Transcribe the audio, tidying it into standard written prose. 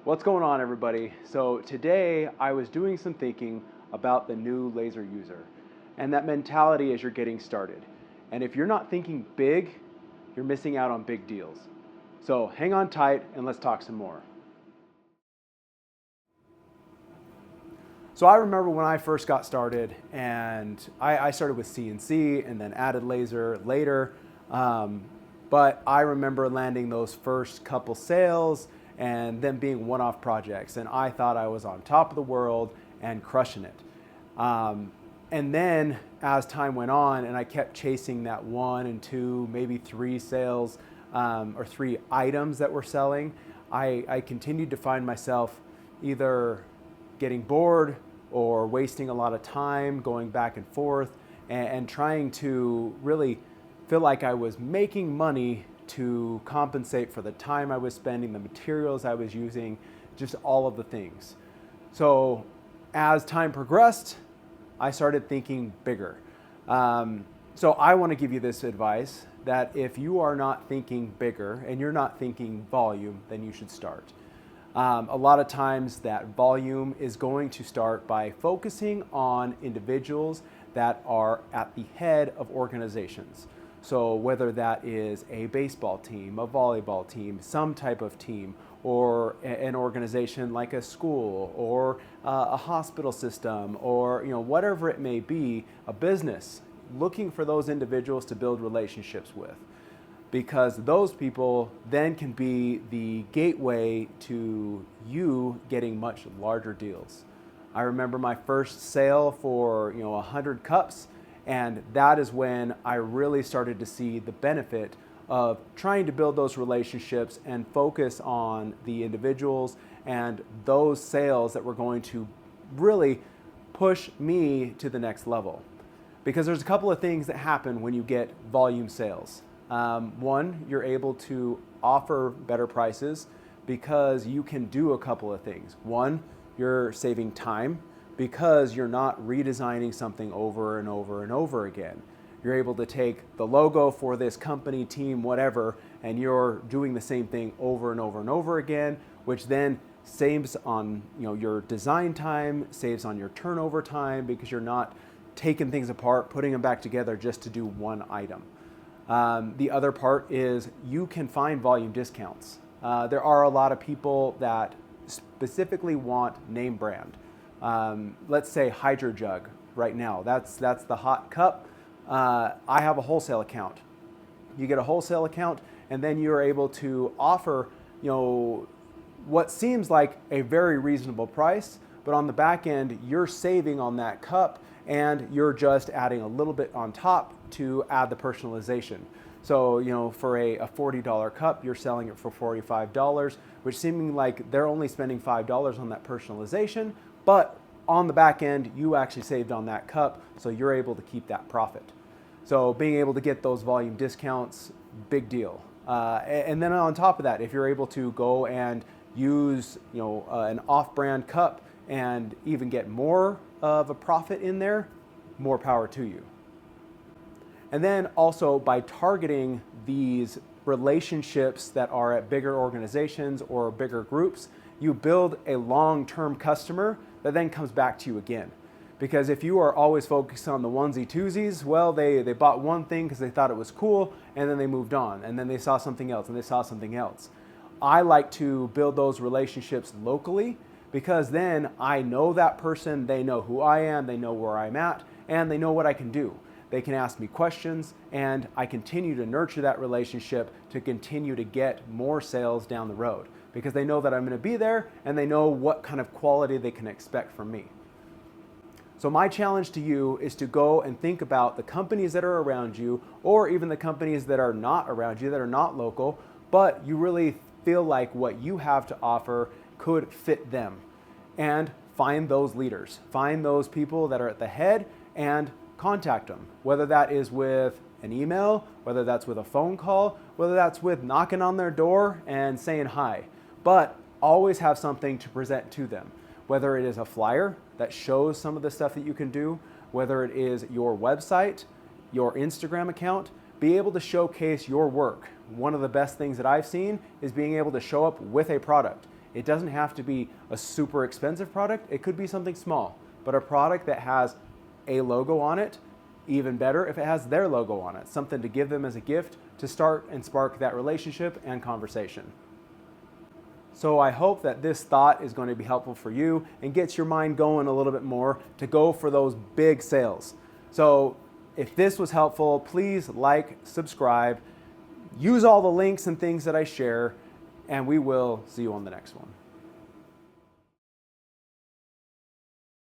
What's going on, everybody? So today I was doing some thinking about the new laser user and that mentality as you're getting started. And if you're not thinking big, you're missing out on big deals. So hang on tight and let's talk some more. So I remember when I first got started, and I started with CNC and then added laser later. But I remember landing those first couple sales and them being one-off projects. And I thought I was on top of the world and crushing it. And then as time went on and I kept chasing that 1 and 2, maybe 3 sales or 3 items that we're selling, I continued to find myself either getting bored or wasting a lot of time going back and forth and trying to really feel like I was making money to compensate for the time I was spending, the materials I was using, just all of the things. So as time progressed, I started thinking bigger. So I want to give you this advice that if you are not thinking bigger and you're not thinking volume, then you should start. A lot of times that volume is going to start by focusing on individuals that are at the head of organizations. So whether that is a baseball team, a volleyball team, some type of team, or an organization like a school or a hospital system, or whatever it may be, a business, looking for those individuals to build relationships with. Because those people then can be the gateway to you getting much larger deals. I remember my first sale for 100 cups, and that is when I really started to see the benefit of trying to build those relationships and focus on the individuals and those sales that were going to really push me to the next level. Because there's a couple of things that happen when you get volume sales. One, you're able to offer better prices because you can do a couple of things. One, you're saving time because you're not redesigning something over and over and over again. You're able to take the logo for this company, team, whatever, and you're doing the same thing over and over and over again, which then saves on your design time, saves on your turnover time, because you're not taking things apart, putting them back together just to do one item. The other part is you can find volume discounts. There are a lot of people that specifically want name brand. Let's say Hydro Jug right now. That's the hot cup. I have a wholesale account. You get a wholesale account, and then you're able to offer what seems like a very reasonable price, but on the back end you're saving on that cup, and you're just adding a little bit on top to add the personalization. So, for a $40 cup, you're selling it for $45, which seeming like they're only spending $5 on that personalization, but on the back end, you actually saved on that cup, so you're able to keep that profit. So being able to get those volume discounts, big deal. And then on top of that, if you're able to go and use an off-brand cup and even get more of a profit in there, more power to you. And then also by targeting these relationships that are at bigger organizations or bigger groups, you build a long-term customer that then comes back to you again. Because if you are always focused on the onesie twosies, well, they bought one thing because they thought it was cool, and then they moved on, and then they saw something else, and they saw something else. I like to build those relationships locally, because then I know that person, they know who I am, they know where I'm at, and they know what I can do. They can ask me questions, and I continue to nurture that relationship to continue to get more sales down the road, because they know that I'm going to be there, and they know what kind of quality they can expect from me. So my challenge to you is to go and think about the companies that are around you, or even the companies that are not around you, that are not local, but you really feel like what you have to offer could fit them. And find those leaders, find those people that are at the head and contact them, whether that is with an email, whether that's with a phone call, whether that's with knocking on their door and saying hi. But always have something to present to them, whether it is a flyer that shows some of the stuff that you can do, whether it is your website, your Instagram account, be able to showcase your work. One of the best things that I've seen is being able to show up with a product. It doesn't have to be a super expensive product. It could be something small, but a product that has a logo on it, even better if it has their logo on it, something to give them as a gift to start and spark that relationship and conversation. So I hope that this thought is going to be helpful for you and gets your mind going a little bit more to go for those big sales. So if this was helpful, please like, subscribe, use all the links and things that I share, and we will see you on the next one.